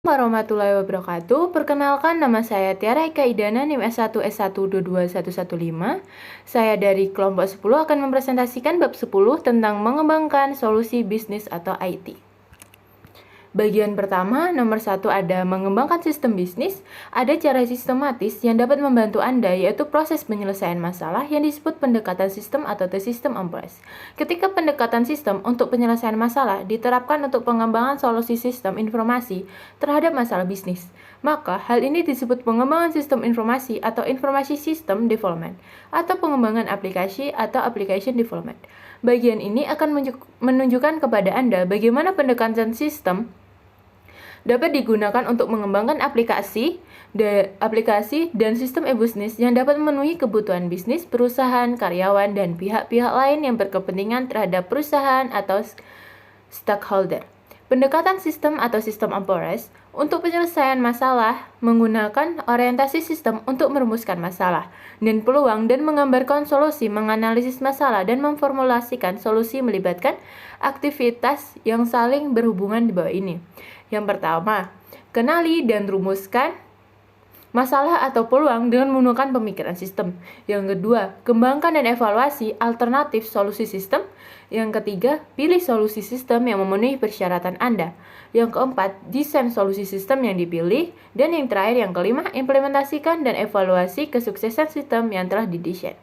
Warahmatullahi wabarakatuh. Perkenalkan, nama saya Tiara Eka Idana, NIM S1 S1221115. Saya dari kelompok 10 akan mempresentasikan bab 10 tentang mengembangkan solusi bisnis atau IT. Bagian pertama, nomor 1 ada mengembangkan sistem bisnis. Ada cara sistematis yang dapat membantu Anda, yaitu proses penyelesaian masalah yang disebut pendekatan sistem atau the system approach. Ketika pendekatan sistem untuk penyelesaian masalah diterapkan untuk pengembangan solusi sistem informasi terhadap masalah bisnis, maka hal ini disebut pengembangan sistem informasi atau informasi system development, atau pengembangan aplikasi atau application development. Bagian ini akan menunjukkan kepada Anda bagaimana pendekatan sistem dapat digunakan untuk mengembangkan aplikasi dan sistem e-bisnis yang dapat memenuhi kebutuhan bisnis, perusahaan, karyawan, dan pihak-pihak lain yang berkepentingan terhadap perusahaan atau stakeholder. Pendekatan sistem atau sistem approach untuk penyelesaian masalah menggunakan orientasi sistem untuk merumuskan masalah dan peluang dan menggambarkan solusi, menganalisis masalah, dan memformulasikan solusi melibatkan aktivitas yang saling berhubungan di bawah ini. Yang pertama, kenali dan rumuskan masalah atau peluang dengan menggunakan pemikiran sistem. Yang kedua, kembangkan dan evaluasi alternatif solusi sistem. Yang ketiga, pilih solusi sistem yang memenuhi persyaratan Anda. Yang keempat, desain solusi sistem yang dipilih. Dan yang terakhir, yang kelima, implementasikan dan evaluasi kesuksesan sistem yang telah didesain.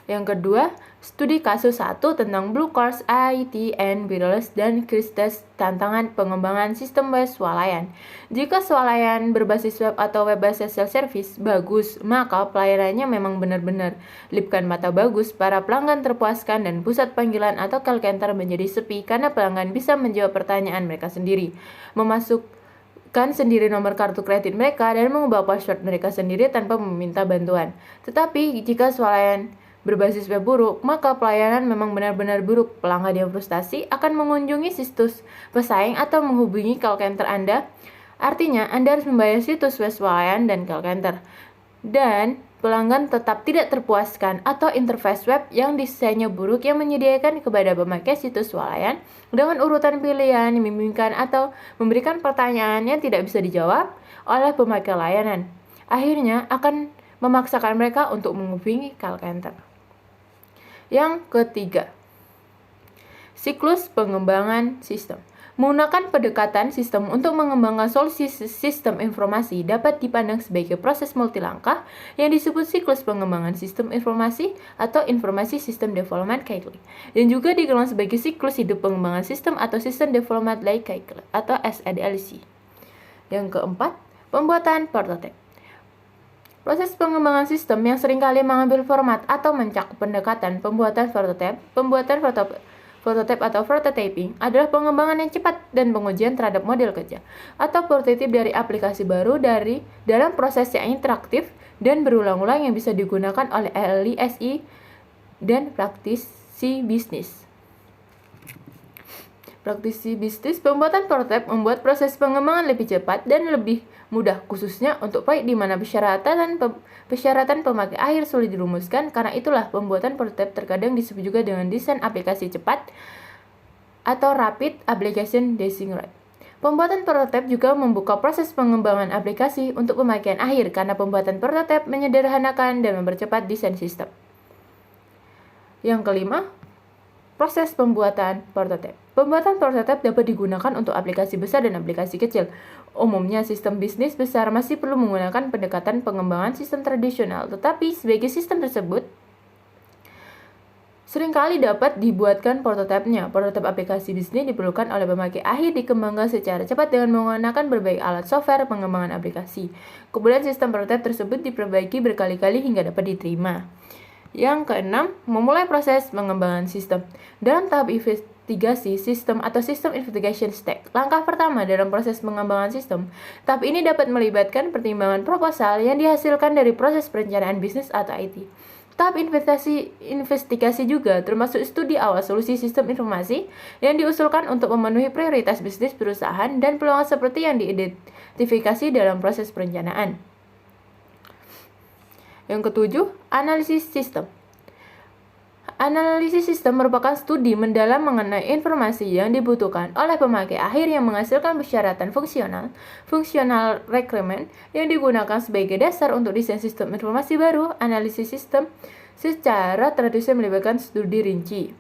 Yang kedua, studi kasus 1 tentang Blue Cross, IT, and Wireless dan Christus tantangan pengembangan sistem web swalayan. Jika swalayan berbasis web atau web basis self-service bagus, maka pelayanannya memang benar-benar lipkan mata bagus, para pelanggan terpuaskan, dan pusat panggilan atau call center menjadi sepi karena pelanggan bisa menjawab pertanyaan mereka sendiri, memasukkan sendiri nomor kartu kredit mereka, dan mengubah password mereka sendiri tanpa meminta bantuan. Tetapi jika swalayan berbasis web buruk, maka pelayanan memang benar-benar buruk. Pelanggan yang frustasi akan mengunjungi situs pesaing atau menghubungi call center Anda. Artinya, Anda harus membayar situs web swalayan dan call center. Dan pelanggan tetap tidak terpuaskan atau interface web yang desainnya buruk yang menyediakan kepada pemakai situs swalayan dengan urutan pilihan yang membingungkan atau memberikan pertanyaan yang tidak bisa dijawab oleh pemakai layanan. Akhirnya akan memaksakan mereka untuk menghubungi call center. Yang ketiga, siklus pengembangan sistem. Menggunakan pendekatan sistem untuk mengembangkan solusi sistem informasi dapat dipandang sebagai proses multilangkah yang disebut siklus pengembangan sistem informasi atau informasi system development cycle, dan juga dikenal sebagai siklus hidup pengembangan sistem atau system development life cycle atau SDLC. Yang keempat, pembuatan prototipe. Proses pengembangan sistem yang seringkali mengambil format atau mencakup pendekatan pembuatan prototipe atau prototyping adalah pengembangan yang cepat dan pengujian terhadap model kerja atau prototip dari aplikasi baru dalam proses yang interaktif dan berulang-ulang yang bisa digunakan oleh ahli SI dan praktisi bisnis. Pembuatan prototipe membuat proses pengembangan lebih cepat dan lebih mudah, khususnya untuk proyek di mana persyaratan pemakai akhir sulit dirumuskan. Karena itulah pembuatan prototipe terkadang disebut juga dengan desain aplikasi cepat atau rapid application design rate. Pembuatan prototipe juga membuka proses pengembangan aplikasi untuk pemakaian akhir karena pembuatan prototipe menyederhanakan dan mempercepat desain sistem. Yang kelima, proses pembuatan prototipe. Pembuatan prototipe dapat digunakan untuk aplikasi besar dan aplikasi kecil. Umumnya, sistem bisnis besar masih perlu menggunakan pendekatan pengembangan sistem tradisional, tetapi sebagai sistem tersebut seringkali dapat dibuatkan prototipenya. Prototip aplikasi bisnis diperlukan oleh pemakai akhir dikembangkan secara cepat dengan menggunakan berbagai alat software pengembangan aplikasi. Kemudian sistem prototipe tersebut diperbaiki berkali-kali hingga dapat diterima. Yang keenam, memulai proses pengembangan sistem. Dalam tahap investigasi sistem atau System Investigation Stage, langkah pertama dalam proses pengembangan sistem. Tahap ini dapat melibatkan pertimbangan proposal yang dihasilkan dari proses perencanaan bisnis atau IT. Tahap investigasi juga termasuk studi awal solusi sistem informasi yang diusulkan untuk memenuhi prioritas bisnis perusahaan dan peluang seperti yang diidentifikasi dalam proses perencanaan. Yang ketujuh, analisis sistem. Analisis sistem merupakan studi mendalam mengenai informasi yang dibutuhkan oleh pemakai akhir yang menghasilkan persyaratan functional requirement yang digunakan sebagai dasar untuk desain sistem informasi baru. Analisis sistem secara tradisional melibatkan studi rinci.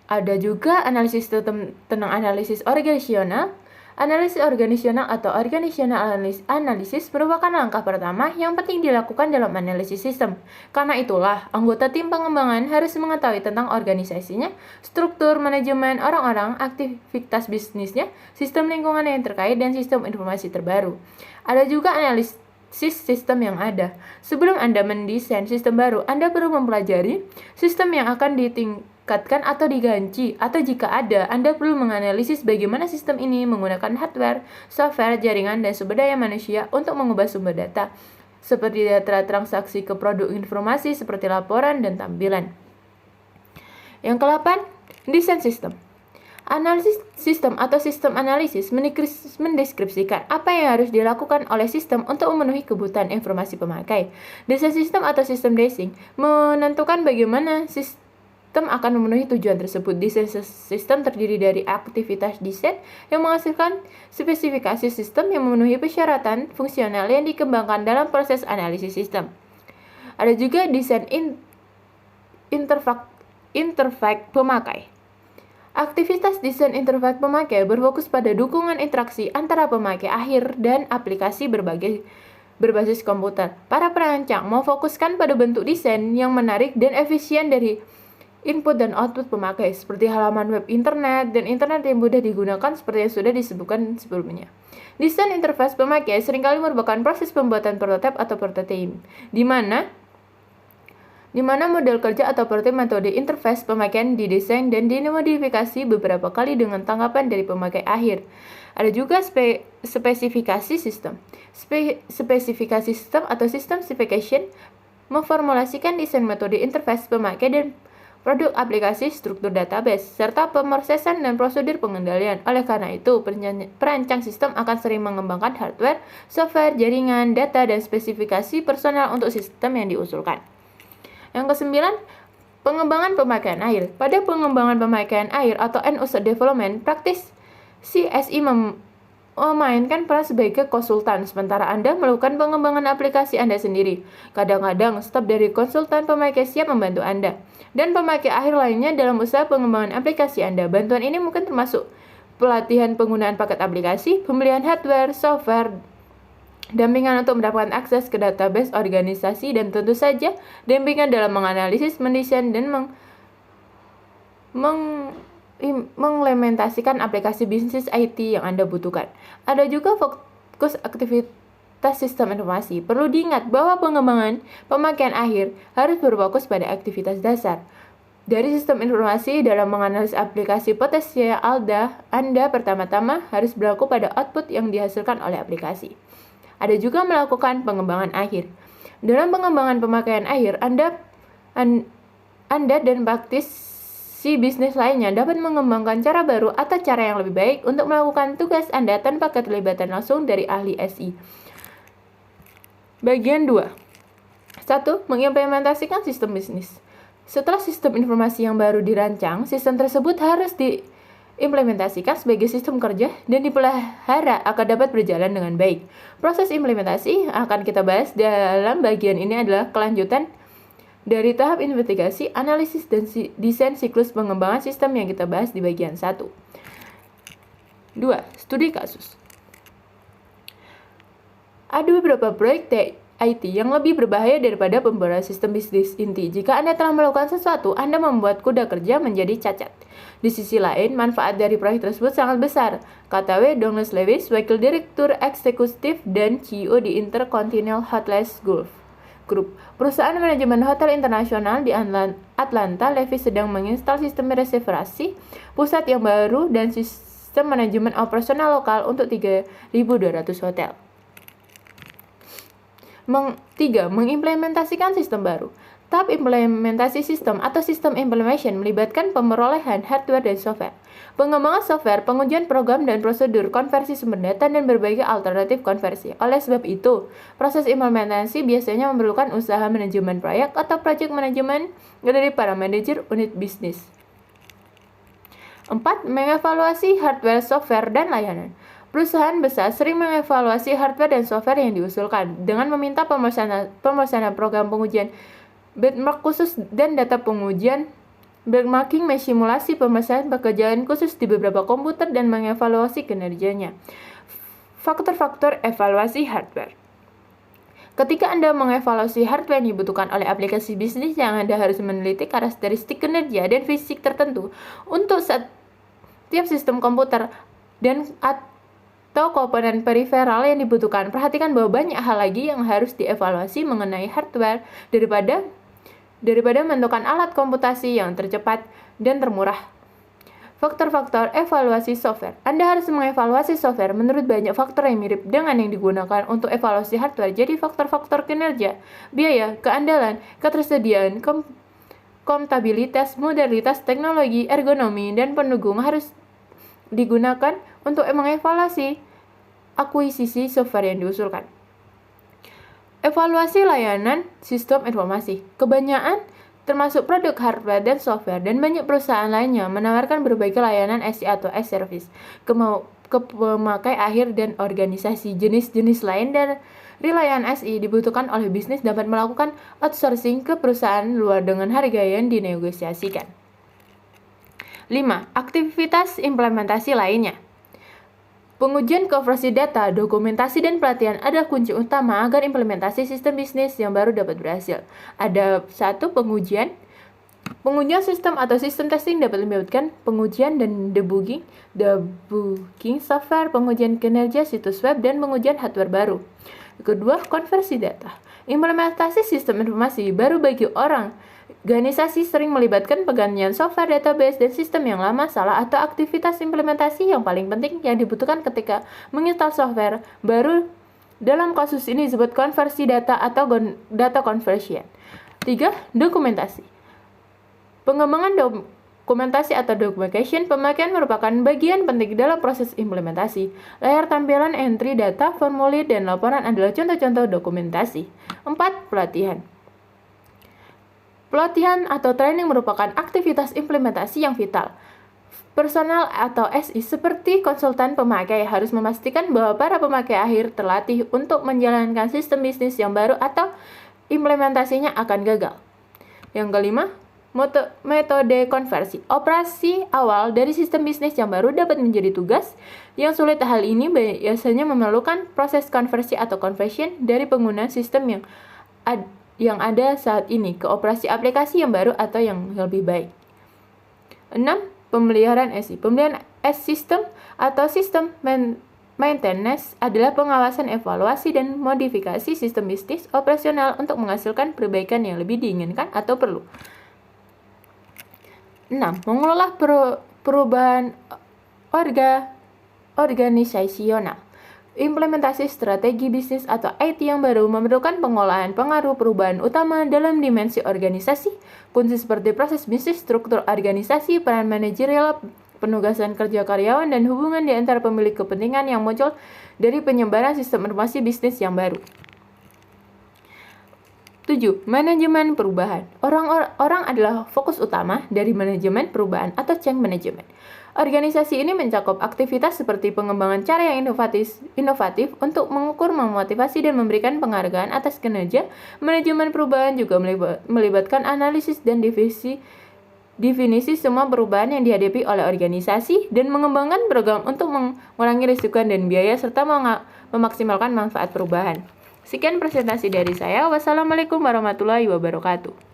Ada juga analisis sistem tentang analisis organisasional. Analisis organisasional atau organizational analysis merupakan langkah pertama yang penting dilakukan dalam analisis sistem. Karena itulah, anggota tim pengembangan harus mengetahui tentang organisasinya, struktur manajemen orang-orang, aktivitas bisnisnya, sistem lingkungan yang terkait, dan sistem informasi terbaru. Ada juga analisis sistem yang ada. Sebelum Anda mendesain sistem baru, Anda perlu mempelajari sistem yang akan ditingkatkan atau diganti, atau jika ada, Anda perlu menganalisis bagaimana sistem ini menggunakan hardware, software, jaringan, dan sumber daya manusia untuk mengubah sumber data, seperti data transaksi ke produk informasi seperti laporan dan tampilan. Yang ke-8, desain sistem. Analisis sistem atau sistem analisis mendeskripsikan apa yang harus dilakukan oleh sistem untuk memenuhi kebutuhan informasi pemakai. Desain sistem atau sistem design menentukan bagaimana sistem akan memenuhi tujuan tersebut. Desain sistem terdiri dari aktivitas desain yang menghasilkan spesifikasi sistem yang memenuhi persyaratan fungsional yang dikembangkan dalam proses analisis sistem. Ada juga desain interface pemakai. Aktivitas desain interface pemakai berfokus pada dukungan interaksi antara pemakai akhir dan aplikasi berbasis komputer. Para perancang memfokuskan pada bentuk desain yang menarik dan efisien dari input dan output pemakai, seperti halaman web internet dan internet yang mudah digunakan seperti yang sudah disebutkan sebelumnya. Desain interface pemakai seringkali merupakan proses pembuatan prototipe atau prototype, di mana model kerja atau prototipe metode interface pemakaian didesain dan dimodifikasi beberapa kali dengan tanggapan dari pemakai akhir. Ada juga spesifikasi sistem. Spesifikasi sistem atau system specification memformulasikan desain metode interface pemakai dan produk aplikasi, struktur database, serta pemrosesan dan prosedur pengendalian. Oleh karena itu, perancang sistem akan sering mengembangkan hardware, software, jaringan, data, dan spesifikasi personal untuk sistem yang diusulkan. Yang ke-9, pengembangan pemakaian air. Pada pengembangan pemakaian air atau end user development, praktis CSI memainkan peran sebagai konsultan, sementara Anda melakukan pengembangan aplikasi Anda sendiri. Kadang-kadang, staf dari konsultan pemakai siap membantu Anda, dan pemakai akhir lainnya dalam usaha pengembangan aplikasi Anda. Bantuan ini mungkin termasuk pelatihan penggunaan paket aplikasi, pembelian hardware, software, dampingan untuk mendapatkan akses ke database organisasi, dan tentu saja dampingan dalam menganalisis, mendesain, dan mengimplementasikan aplikasi bisnis IT yang Anda butuhkan. Ada juga fokus aktivitas sistem informasi. Perlu diingat bahwa pengembangan pemakaian akhir harus berfokus pada aktivitas dasar dari sistem informasi. Dalam menganalisis aplikasi potensial Anda pertama-tama harus berlaku pada output yang dihasilkan oleh aplikasi. Ada juga melakukan pengembangan akhir. Dalam pengembangan pemakaian akhir, Anda dan praktisi bisnis lainnya dapat mengembangkan cara baru atau cara yang lebih baik untuk melakukan tugas Anda tanpa keterlibatan langsung dari ahli SI. Bagian 2. 1. Mengimplementasikan sistem bisnis. Setelah sistem informasi yang baru dirancang, sistem tersebut harus diimplementasikan sebagai sistem kerja dan dipelihara agar dapat berjalan dengan baik. Proses implementasi akan kita bahas dalam bagian ini adalah kelanjutan dari tahap investigasi, analisis, dan desain siklus pengembangan sistem yang kita bahas di bagian 1. 2. Studi kasus. Ada beberapa proyek IT yang lebih berbahaya daripada pembuatan sistem bisnis inti. Jika Anda telah melakukan sesuatu, Anda membuat kuda kerja menjadi cacat. Di sisi lain, manfaat dari proyek tersebut sangat besar, kata Douglas Lewis, Wakil Direktur Eksekutif dan CEO di Intercontinental Hotels Group. Perusahaan manajemen hotel internasional di Atlanta. Lewis sedang menginstal sistem reservasi pusat yang baru dan sistem manajemen operasional lokal untuk 3.200 hotel. 3. Mengimplementasikan sistem baru. Tahap implementasi sistem atau system implementation melibatkan pemerolehan hardware dan software, pengembangan software, pengujian program dan prosedur, konversi sumber data, dan berbagai alternatif konversi. Oleh sebab itu, proses implementasi biasanya memerlukan usaha manajemen proyek atau project management dari para manajer unit bisnis. 4. Mengevaluasi hardware, software, dan layanan. Perusahaan besar sering mengevaluasi hardware dan software yang diusulkan dengan meminta pemesanan program pengujian benchmark khusus dan data pengujian benchmarking, simulasi pemesanan pekerjaan khusus di beberapa komputer dan mengevaluasi kinerjanya. Faktor-faktor evaluasi hardware. Ketika Anda mengevaluasi hardware yang dibutuhkan oleh aplikasi bisnis, yang Anda harus meneliti karakteristik kinerja dan fisik tertentu untuk setiap sistem komputer dan atau komponen periferal yang dibutuhkan. Perhatikan bahwa banyak hal lagi yang harus dievaluasi mengenai hardware daripada menentukan alat komputasi yang tercepat dan termurah. Faktor-faktor evaluasi software. Anda harus mengevaluasi software menurut banyak faktor yang mirip dengan yang digunakan untuk evaluasi hardware. Jadi faktor-faktor kinerja, biaya, keandalan, ketersediaan, kompatibilitas, modalitas, teknologi, ergonomi, dan pendukung harus digunakan untuk mengevaluasi akuisisi software yang diusulkan. Evaluasi layanan sistem informasi. Kebanyakan, termasuk produk hardware dan software, dan banyak perusahaan lainnya menawarkan berbagai layanan SI atau S-Service ke pemakai akhir dan organisasi. Jenis-jenis lain dari layanan SI dibutuhkan oleh bisnis dapat melakukan outsourcing ke perusahaan luar dengan harga yang dinegosiasikan. 5. Aktivitas implementasi lainnya. Pengujian konversi data, dokumentasi, dan pelatihan adalah kunci utama agar implementasi sistem bisnis yang baru dapat berhasil. Ada 1. Pengujian sistem atau sistem testing dapat melibatkan pengujian dan debugging software, pengujian kinerja situs web, dan pengujian hardware baru. Kedua, konversi data. Implementasi sistem informasi baru bagi organisasi sering melibatkan penggantian software, database, dan sistem yang lama, salah, atau aktivitas implementasi yang paling penting yang dibutuhkan ketika menginstal software baru. Dalam kasus ini disebut konversi data atau data conversion. 3. Dokumentasi. Pengembangan dokumentasi atau documentation pemakaian merupakan bagian penting dalam proses implementasi. Layar tampilan, entry data, formulir, dan laporan adalah contoh-contoh dokumentasi. 4. Pelatihan. Pelatihan atau training merupakan aktivitas implementasi yang vital. Personal atau SI seperti konsultan pemakai harus memastikan bahwa para pemakai akhir terlatih untuk menjalankan sistem bisnis yang baru atau implementasinya akan gagal. Yang kelima, metode konversi. Operasi awal dari sistem bisnis yang baru dapat menjadi tugas yang sulit. Hal ini biasanya memerlukan proses konversi atau conversion dari penggunaan sistem yang ada saat ini ke operasi aplikasi yang baru atau yang lebih baik. 6. Pemeliharaan SI. Pemeliharaan sistem atau sistem maintenance adalah pengawasan, evaluasi, dan modifikasi sistem bisnis operasional untuk menghasilkan perbaikan yang lebih diinginkan atau perlu. 6. Mengelola perubahan organisasional. Implementasi strategi bisnis atau IT yang baru memerlukan pengolahan pengaruh perubahan utama dalam dimensi organisasi, kunci seperti proses bisnis, struktur organisasi, peran manajerial, penugasan kerja karyawan, dan hubungan di antara pemilik kepentingan yang muncul dari penyebaran sistem informasi bisnis yang baru. 7. Manajemen perubahan. Orang adalah fokus utama dari manajemen perubahan atau change management. Organisasi ini mencakup aktivitas seperti pengembangan cara yang inovatif untuk mengukur, memotivasi, dan memberikan penghargaan atas kinerja. Manajemen perubahan juga melibatkan analisis dan definisi semua perubahan yang dihadapi oleh organisasi dan mengembangkan program untuk mengurangi risiko dan biaya serta memaksimalkan manfaat perubahan. Sekian presentasi dari saya. Wassalamualaikum warahmatullahi wabarakatuh.